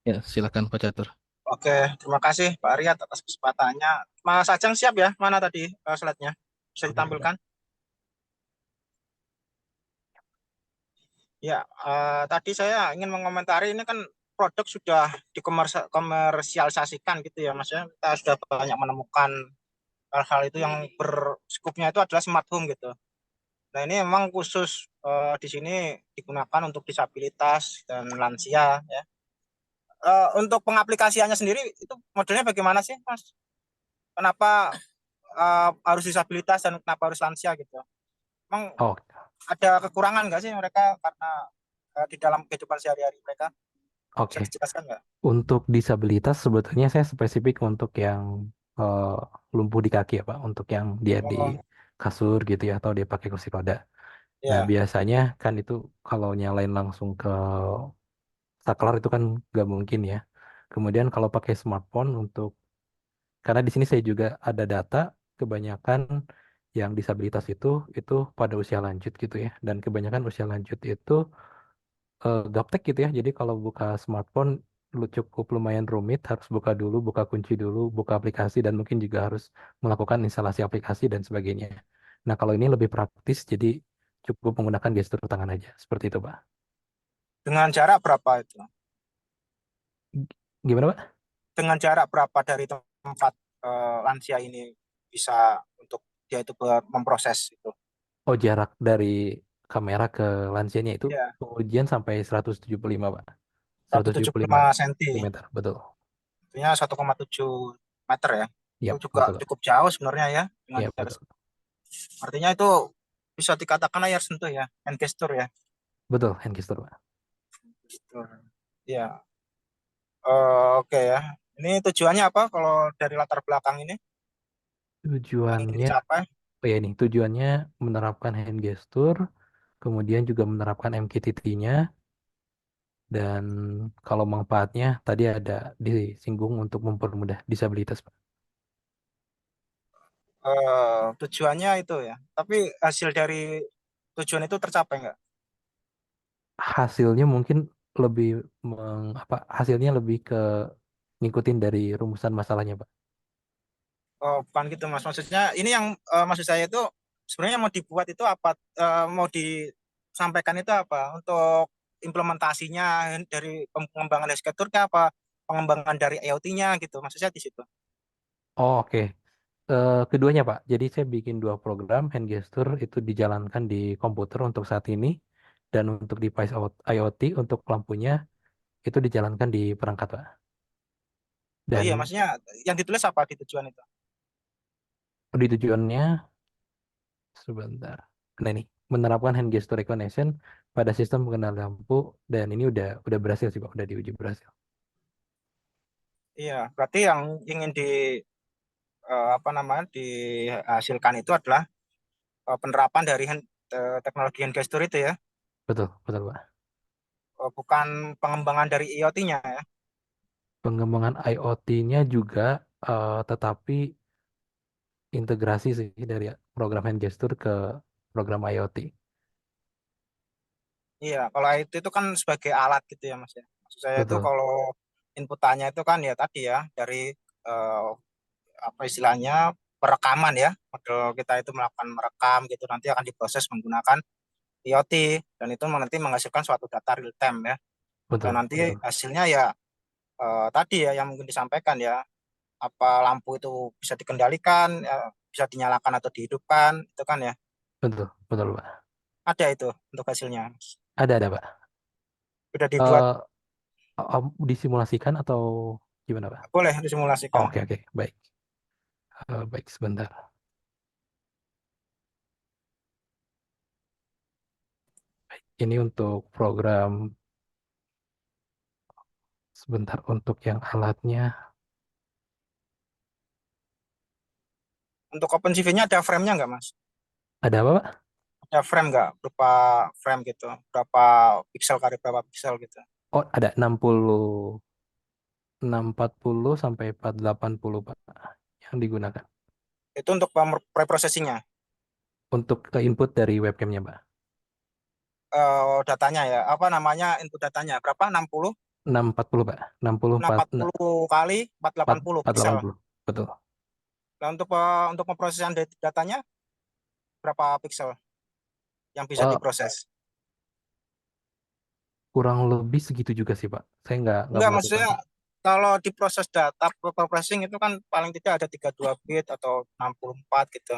Ya, silakan Pak Catur. Oke, terima kasih Pak Arya atas kesempatannya. Mas Ajeng siap ya? Mana tadi slide-nya? Bisa Oke, Pak. ditampilkan? Ya, tadi saya ingin mengomentari ini kan produk sudah dikomersialisasikan gitu ya Mas ya. Kita sudah banyak menemukan hal-hal itu yang berskopnya itu adalah smart home gitu. Nah, ini memang khusus di sini digunakan untuk disabilitas dan lansia ya. Untuk pengaplikasiannya sendiri itu modelnya bagaimana sih Mas? Kenapa harus disabilitas dan kenapa harus lansia gitu? Emang Oh, ada kekurangan nggak sih mereka karena di dalam kehidupan sehari-hari mereka? Bisa oke. dijelaskan nggak? Untuk disabilitas sebetulnya saya spesifik untuk yang eh, lumpuh di kaki ya Pak, untuk yang dia di Oh, kasur gitu ya atau dia pakai kursi roda. Nah, ya. biasanya kan itu kalau nyalain langsung ke saklar itu kan nggak mungkin ya. Kemudian kalau pakai smartphone untuk karena di sini saya juga ada data kebanyakan yang disabilitas itu pada usia lanjut gitu ya. Dan kebanyakan usia lanjut itu gaptek gitu ya. Jadi kalau buka smartphone lu cukup lumayan rumit, harus buka dulu, buka kunci dulu, buka aplikasi dan mungkin juga harus melakukan instalasi aplikasi dan sebagainya. Nah, kalau ini lebih praktis jadi cukup menggunakan gestur tangan aja. Seperti itu, Pak. Dengan jarak berapa itu? Gimana, Pak? Dengan jarak berapa dari tempat lansia ini bisa untuk dia itu memproses itu? Oh, jarak dari kamera ke lansianya itu Ya, pengujian sampai 175, Pak. 175 175 cm. cm, betul. Artinya 1,7 meter ya. Itu Yap, juga betul. cukup jauh sebenarnya ya dengan Yap, jarak. betul. Artinya itu bisa dikatakan layar sentuh ya, hand gesture ya. Betul, hand gesture, Pak. Gestur. Ya, oke ya. Ini tujuannya apa kalau dari latar belakang ini yang ingin Tujuannya, dicapai? oh ya ini, tujuannya menerapkan hand gesture, kemudian juga menerapkan MQTT-nya, dan kalau manfaatnya tadi ada disinggung untuk mempermudah disabilitas, Pak. Tujuannya itu ya. Tapi hasil dari tujuan itu tercapai nggak? Hasilnya mungkin lebih hasilnya lebih ke ngikutin dari rumusan masalahnya, Pak. Oh, bukan gitu Mas. Maksudnya ini yang maksud saya itu sebenarnya mau dibuat itu apa? Mau disampaikan itu apa? Untuk implementasinya dari pengembangan arsitekturnya apa? Pengembangan dari IoT-nya gitu. Maksudnya di situ. Oh, oke. Keduanya, Pak. Jadi saya bikin dua program hand gesture itu dijalankan di komputer untuk saat ini, dan untuk device IoT untuk lampunya itu dijalankan di perangkat, Pak. Oh iya, Dan maksudnya yang ditulis apa di tujuan itu? di tujuannya sebentar. Nah ini menerapkan hand gesture recognition pada sistem pengenal lampu, dan ini udah berhasil sih Pak, udah diuji berhasil. Iya, berarti yang ingin apa namanya dihasilkan itu adalah penerapan dari teknologi hand gesture itu ya, Betul, betul Pak. bukan pengembangan dari IoT-nya ya. Pengembangan IoT-nya juga tetapi integrasi sih dari program hand gesture ke program IoT. Iya, kalau IT itu kan sebagai alat gitu ya Mas ya. Maksud saya itu Betul, kalau inputannya itu kan ya tadi ya dari eh, apa istilahnya perekaman ya. Model kita itu melakukan merekam gitu nanti akan diproses menggunakan IoT dan itu nanti menghasilkan suatu data real time ya. Dan betul, nanti betul, hasilnya ya tadi ya yang mungkin disampaikan ya apa lampu itu bisa dikendalikan, ya, bisa dinyalakan atau dihidupkan itu kan ya. betul, betul Pak. Ada itu untuk hasilnya. Ada Pak. Sudah dibuat, Eh, Disimulasikan atau gimana Pak? boleh Oh, disimulasikan. oke, oke, baik. Baik, sebentar. Ini untuk program, sebentar, untuk yang alatnya. Untuk OpenCV-nya ada frame-nya nggak, Mas? Ada apa, Pak? Ada frame nggak? Berupa frame gitu. Berapa pixel kali berapa pixel gitu. Oh, ada 640 sampai 480, Pak, yang digunakan Itu untuk preprocessing-nya. untuk ke input dari webcamnya, Pak. Datanya ya. Apa namanya input datanya? Berapa? 60? 640 Pak. 64 640 kali 480 pixel. 480. Betul. Nah, untuk pemrosesan datanya berapa pixel yang bisa Eh, diproses? kurang lebih segitu juga sih Pak. Saya nggak Enggak, melakukan. maksudnya kalau diproses data processing itu kan paling tidak ada 32 bit atau 64 gitu.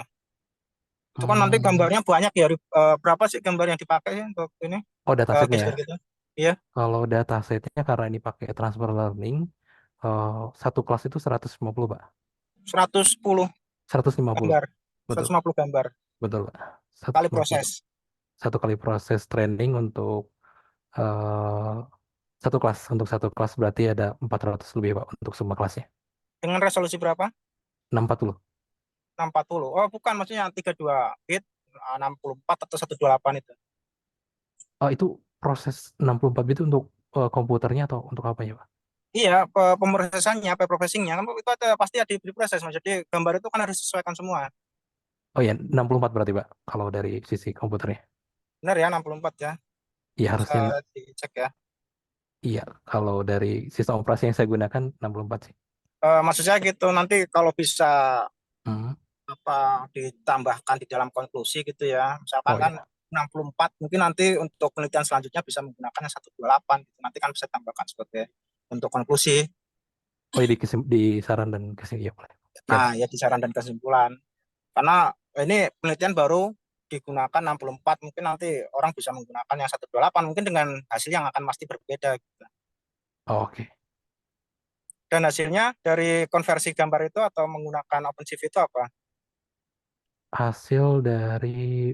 Itu kan nanti Hmm, gambarnya banyak ya. Berapa sih gambar yang dipakai sih untuk ini? oh datasetnya ya. Gesture gitu. Iya, Kalau datasetnya karena ini pakai transfer learning, eh, satu kelas itu 150 Pak. 110 150. gambar. Betul. 150 gambar Betul Pak. kali 150. proses. Satu kali proses training untuk eh, satu kelas berarti ada 400 lebih Pak untuk semua kelasnya. Dengan resolusi berapa? 640. 640. Oh, bukan, maksudnya 32 bit, 64 atau 128 itu. Oh, itu proses 64 bit itu untuk komputernya atau untuk apa ya Pak? Iya, pemrosesannya, preprocessingnya kan itu ada pasti ada di proses, Mas. Jadi gambar itu kan harus disesuaikan semua. Oh ya, 64 berarti Pak kalau dari sisi komputernya. Benar ya, 64 ya. Iya Bisa harusnya dicek ya. iya kalau dari sistem operasi yang saya gunakan 64 sih. Maksud saya gitu, nanti kalau bisa Hmm. apa ditambahkan di dalam konklusi gitu ya. Misalkan Oh kan ya. 64, mungkin nanti untuk penelitian selanjutnya bisa menggunakan yang 128 gitu. Nanti kan bisa tambahkan sebagai untuk konklusi. Oh ya di saran dan kesini ya boleh. Ya Nah, Pak. ya di saran dan kesimpulan. Karena ini penelitian baru digunakan 64, mungkin nanti orang bisa menggunakan yang 128 mungkin dengan hasil yang akan pasti berbeda gitu. Oh, oke. Dan hasilnya dari konversi gambar itu atau menggunakan OpenCV itu apa? Hasil dari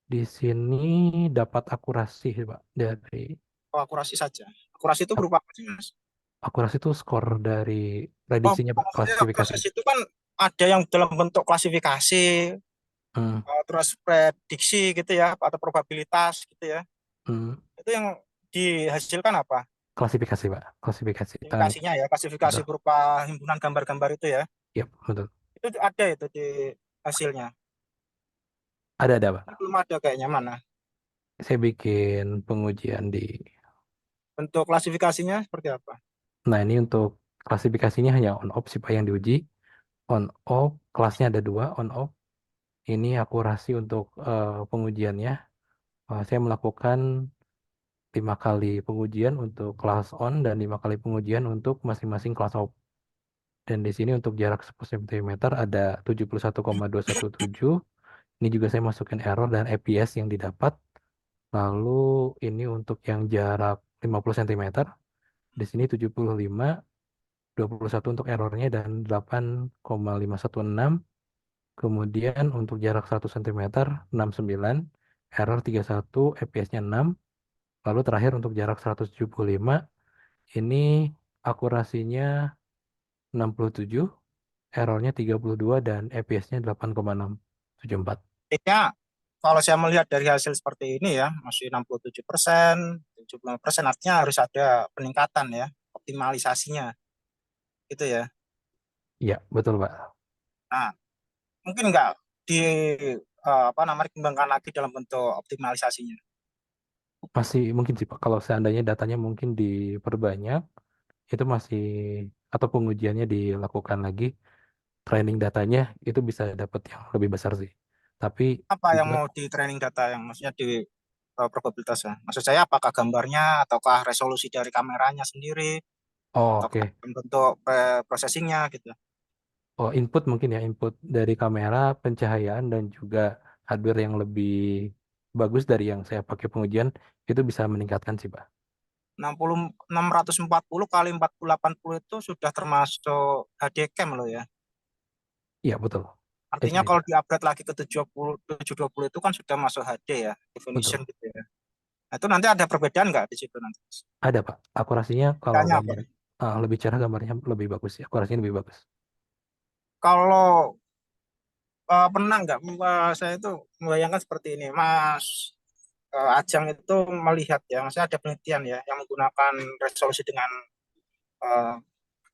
di sini dapat akurasi sih, Pak. Dari Oh, akurasi saja. Akurasi itu ak- berupa apa sih, Mas? akurasi itu skor dari Oh, prediksinya Pak, maksudnya klasifikasi. proses itu kan ada yang dalam bentuk klasifikasi, Hmm, terus prediksi gitu ya, atau probabilitas gitu ya. hmm. Itu yang dihasilkan apa? Klasifikasi Pak, klasifikasi. Klasifikasinya ya, klasifikasi Betul. berupa himpunan gambar-gambar itu ya. Yap, betul. Itu ada itu di hasilnya. Ada Pak. Ini belum ada kayaknya mana. Saya bikin pengujian di. Bentuk klasifikasinya seperti apa? Nah, ini untuk klasifikasinya hanya on off sih Pak yang diuji. On off, kelasnya ada dua, on off. Ini akurasi untuk pengujiannya. Saya melakukan 5 kali pengujian untuk kelas on dan 5 kali pengujian untuk masing-masing kelas off. Dan di sini untuk jarak 10 cm ada 71,217. Ini juga saya masukin error dan APS yang didapat. Lalu ini untuk yang jarak 50 cm. Di sini 75, 21 untuk errornya dan 8,516. Kemudian untuk jarak 1 cm 69, error 31, APS-nya 6. Lalu terakhir untuk jarak 175, ini akurasinya 67, errornya 32 dan EPS-nya 8,674. Artinya kalau saya melihat dari hasil seperti ini ya, masih 67%, 75%, artinya harus ada peningkatan ya, optimalisasinya gitu ya. Iya, betul, Pak. Nah, mungkin nggak di apa namanya dikembangkan lagi dalam bentuk optimalisasinya. Masih mungkin sih, Pak. Kalau seandainya datanya mungkin diperbanyak, itu masih, atau pengujiannya dilakukan lagi, training datanya, itu bisa dapat yang lebih besar sih. Tapi Apa yang juga, mau di training data yang maksudnya di probabilitasnya? Maksud saya apakah gambarnya ataukah resolusi dari kameranya sendiri oh atau oke. bentuk processingnya gitu. Oh, input mungkin ya, input dari kamera, pencahayaan, dan juga hardware yang lebih bagus dari yang saya pakai pengujian, itu bisa meningkatkan sih, Pak. 640 kali 4080 itu sudah termasuk HD cam loh ya. Iya, betul. Artinya HD, kalau Pak. di-upgrade lagi ke 720 itu kan sudah masuk HD ya, definition Betul. gitu ya. Nah, itu nanti ada perbedaan nggak di situ nanti? Ada, Pak. Akurasinya kalau Bedanya apa? gambar lebih cerah, gambarnya lebih bagus ya. Akurasinya lebih bagus. Kalau pernah nggak saya itu membayangkan seperti ini, Mas Ajang itu melihat ya, maksudnya ada penelitian ya yang menggunakan resolusi dengan eh,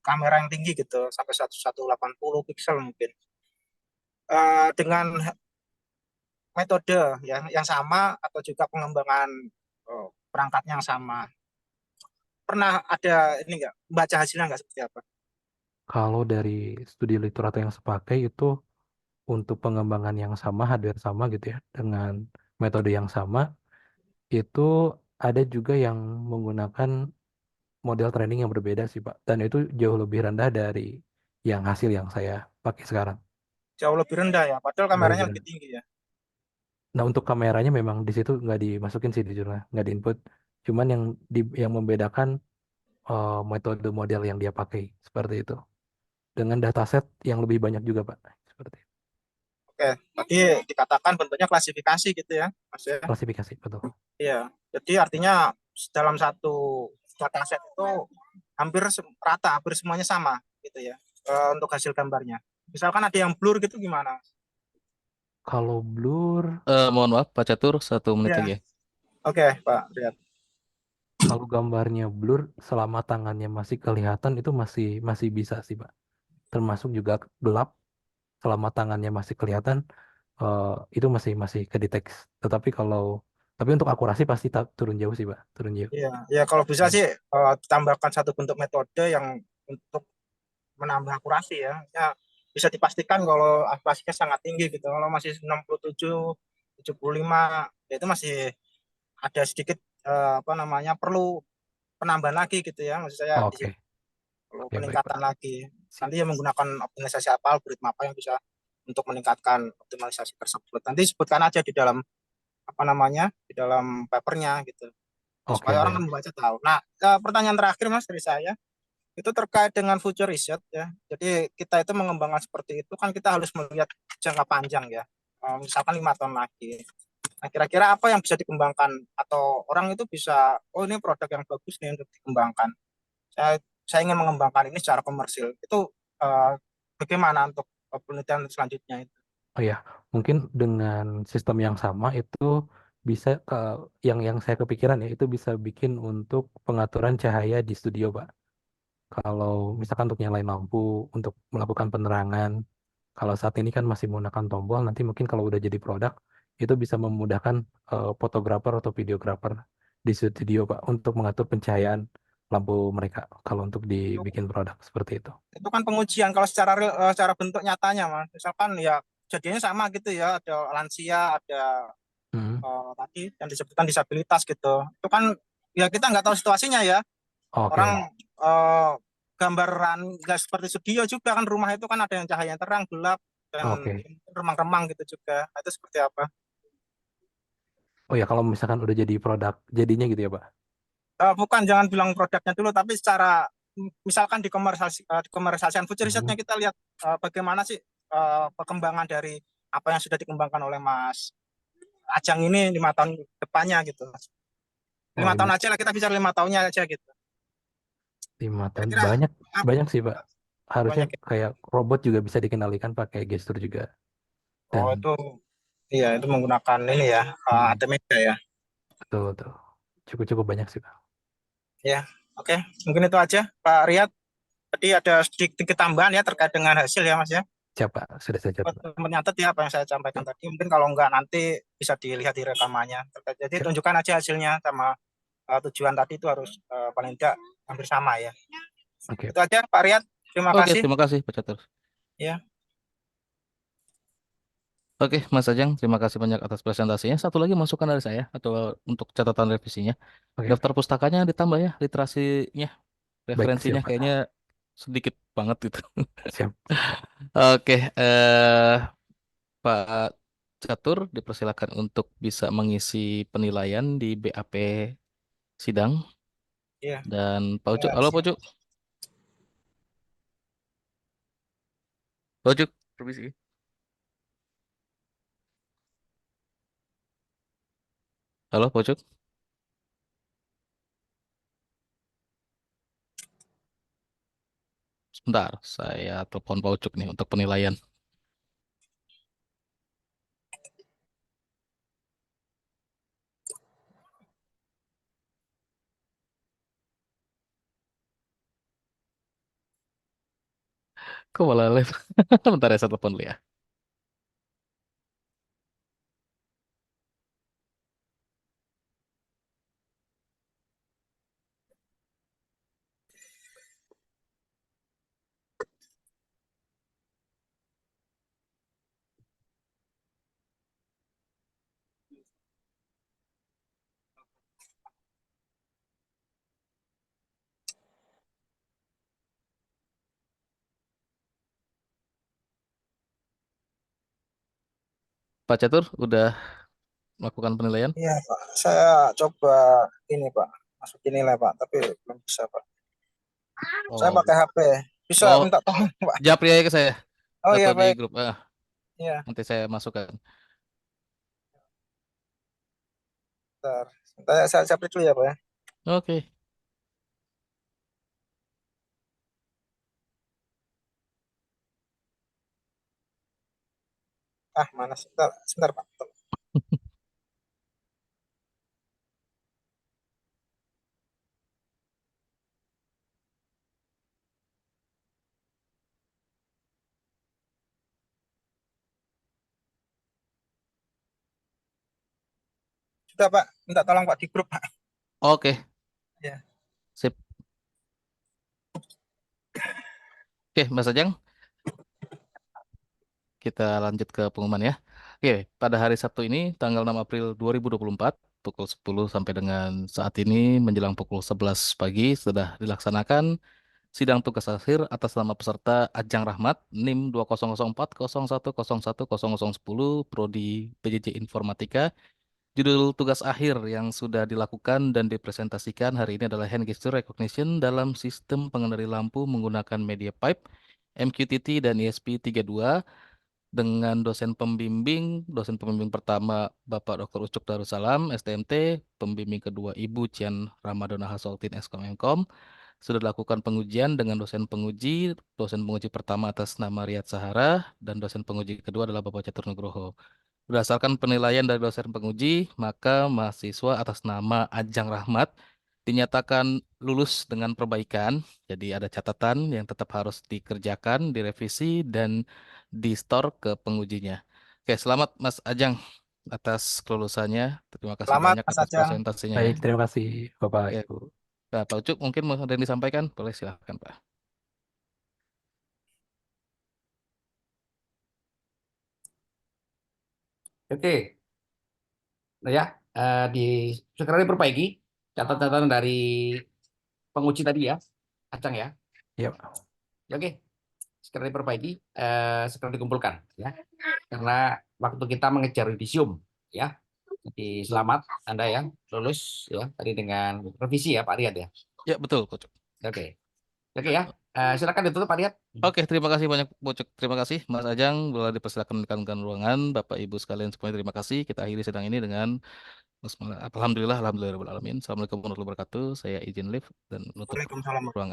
kamera yang tinggi gitu sampai 1180 pixel mungkin. Dengan metode yang sama atau juga pengembangan perangkatnya yang sama. pernah ada ini nggak baca hasilnya nggak seperti apa? Kalau dari studi literatur yang sepakai itu untuk pengembangan yang sama, hardware sama gitu ya, dengan metode yang sama, itu ada juga yang menggunakan model training yang berbeda sih Pak. Dan itu jauh lebih rendah dari yang hasil yang saya pakai sekarang. Jauh lebih rendah ya, padahal Jauh kameranya lebih lebih rendah. tinggi ya. Nah untuk kameranya memang di situ nggak dimasukin sih jujurnya, nggak diinput. Cuman yang membedakan metode model yang dia pakai seperti itu. Dengan dataset yang lebih banyak juga Pak. Seperti itu. Oke, tadi dikatakan bentuknya klasifikasi gitu ya, Mas ya. Klasifikasi betul. Iya, jadi artinya dalam satu dataset itu hampir rata, hampir semuanya sama gitu ya untuk hasil gambarnya. Misalkan ada yang blur gitu gimana? Kalau blur, Mohon maaf, Pak Catur, 1 menit lagi Iya, ya. oke Pak Riyad. kalau gambarnya blur, selama tangannya masih kelihatan itu masih masih bisa sih Pak. Termasuk juga gelap, selama tangannya masih kelihatan eh, itu masih masih kedetek. Tetapi tapi untuk akurasi pasti turun jauh sih Pak, turun jauh. Iya, ya kalau bisa Hmm. sih ditambahkan satu bentuk metode yang untuk menambah akurasi ya. Ya bisa dipastikan kalau akurasinya sangat tinggi gitu. Kalau masih 67, 75, ya itu masih ada sedikit apa namanya perlu penambahan lagi gitu ya. Maksud saya di Oke, situ perlu oke baik Pak. peningkatan lagi. Sip. Nanti yang menggunakan optimalisasi apa, algoritma apa yang bisa untuk meningkatkan optimalisasi tersebut. Nanti sebutkan aja di dalam apa namanya di dalam papernya gitu. Ya, Oke supaya orang baik. kan membaca tahu. Nah, pertanyaan terakhir Mas dari saya itu terkait dengan future research ya. Jadi kita itu mengembangkan seperti itu kan kita harus melihat jangka panjang ya. Misalkan 5 tahun lagi. Nah, kira-kira apa yang bisa dikembangkan atau orang itu bisa, oh ini produk yang bagus nih untuk dikembangkan. Saya ingin mengembangkan ini secara komersil. Itu eh, bagaimana untuk penelitian selanjutnya itu? Oh ya, mungkin dengan sistem yang sama itu bisa yang saya kepikiran ya itu bisa bikin untuk pengaturan cahaya di studio Pak. Kalau misalkan untuk nyalain lampu, untuk melakukan penerangan, kalau saat ini kan masih menggunakan tombol, nanti mungkin kalau udah jadi produk, itu bisa memudahkan fotografer atau videografer di studio, Pak, untuk mengatur pencahayaan lampu mereka, kalau untuk Itu, dibikin produk seperti itu. itu kan pengujian kalau secara secara bentuk nyatanya Mas. Misalkan ya jadinya sama gitu ya, ada lansia, ada Hmm, tadi yang disebutkan disabilitas gitu. Itu kan ya kita nggak tahu situasinya ya. Oke, Orang gambaran nggak seperti studio juga kan rumah itu kan ada yang cahaya terang, gelap dan oke. remang-remang gitu juga. Nah, itu seperti apa? Oh ya, kalau misalkan udah jadi produk, jadinya gitu ya, Pak? Bukan jangan bilang produknya dulu, tapi secara misalkan di komersialisasian future Hmm, risetnya kita lihat bagaimana sih perkembangan dari apa yang sudah dikembangkan oleh Mas Ajang ini 5 tahun depannya gitu. oh, Lima tahun lima, aja lah kita bicara 5 tahunnya aja gitu. 5 tahun. Kira-kira Banyak, apa? banyak sih, Pak. Harusnya Banyak ya. kayak robot juga bisa dikendalikan pakai gestur juga. Oh Dan, itu iya itu menggunakan ini ya hmm, ada media ya. betul, betul. Cukup-cukup banyak sih, Pak. Ya, oke. Mungkin itu aja Pak Riyad. Tadi ada sedikit tambahan ya terkait dengan hasil ya Mas ya. Siapa? Sudah saya catat, Buat Pak. menyatat ya apa yang saya sampaikan tadi. Mungkin kalau enggak nanti bisa dilihat di rekamannya. Jadi Siap. tunjukkan aja hasilnya sama tujuan tadi itu harus paling tidak hampir sama ya. Oke. Itu aja Pak Riyad. Terima Oke, kasih. terima kasih, Pak Catur. Ya, Oke, Mas Ajeng, terima kasih banyak atas presentasinya. Satu lagi masukan dari saya atau untuk catatan revisinya. Oke, Daftar pustakanya ditambah ya, literasinya, baik, referensinya siap, kayaknya Pak. sedikit banget gitu. Siap. Oke, Pak Catur dipersilakan untuk bisa mengisi penilaian di BAP sidang iya. dan Pak Ucuk, Ya, halo Pak siap. Ucuk, Pak Ucuk, permisi. Halo Pak Ucuk, sebentar, saya telepon Pak Ucuk nih untuk penilaian. Kok malah live? Bentar ya, saya telepon dulu ya. Pak Catur udah melakukan penilaian? Iya, Pak. Saya coba ini, Pak. Masukin nilai, Pak. Tapi belum bisa, Pak. Saya Oh, pakai HP. Bisa oh, minta tolong, Pak. japri aja ke saya Oh atau iya, di baik. grup. Iya, Nanti saya masukkan. bentar. Saya capri dulu ya, Pak ya. Oke. Ah, mana? Sebentar, sebentar, Pak. Sudah, Pak. Minta tolong, Pak, di grup, Pak. Oke, Ya. sip. Oke, Mas Ajeng, kita lanjut ke pengumuman ya. Oke, pada hari Sabtu ini, tanggal 6 April 2024, pukul 10 sampai dengan saat ini, menjelang pukul 11 pagi, sudah dilaksanakan sidang tugas akhir atas nama peserta Ajang Rahmat, NIM 200401010010, Prodi PJJ Informatika. Judul tugas akhir yang sudah dilakukan dan dipresentasikan hari ini adalah Hand Gesture Recognition dalam sistem pengendali lampu menggunakan media pipe, MQTT dan ESP32 dengan dosen pembimbing pertama Bapak Dr. Ucuk Darussalam, STMT, pembimbing kedua Ibu Cian Ramadona Hasoltin, Eskom Mkom. Sudah dilakukan pengujian dengan dosen penguji pertama atas nama Riyad Sahara, dan dosen penguji kedua adalah Bapak Catur Nugroho. Berdasarkan penilaian dari dosen penguji, maka mahasiswa atas nama Ajang Rahmat dinyatakan lulus dengan perbaikan. Jadi ada catatan yang tetap harus dikerjakan, direvisi, dan di-store ke pengujinya. Oke, selamat Mas Ajang atas kelulusannya. Terima kasih Selamat, banyak Mas atas Ajang. presentasinya ya. Baik, terima kasih Bapak Oke, Ibu. nah, Pak Ucuk mungkin mau ada yang disampaikan? Boleh silahkan Pak. Oke, nah ya, di segera diperbaiki catatan dari penguji tadi ya, Acang ya. Ya, Ya, oke, segera diperbaiki, segera dikumpulkan ya, karena waktu kita mengejar yudisium ya. Jadi selamat Anda ya lulus ya tadi dengan revisi ya Pak Riyad ya. Ya, betul, Pak Ucuk. Oke, oke ya, silakan ditutup Pak Riyad. Oke, terima kasih banyak, Pak Ucuk. Terima kasih, Mas Ajang. Boleh dipersilakan rekan-rekan ruangan. Bapak, Ibu sekalian semuanya, terima kasih. Kita akhiri sidang ini dengan Alhamdulillah, Alhamdulillah, Alamin. Assalamualaikum warahmatullahi wabarakatuh. Saya izin live dan nutup Waalaikumsalam. ruangan.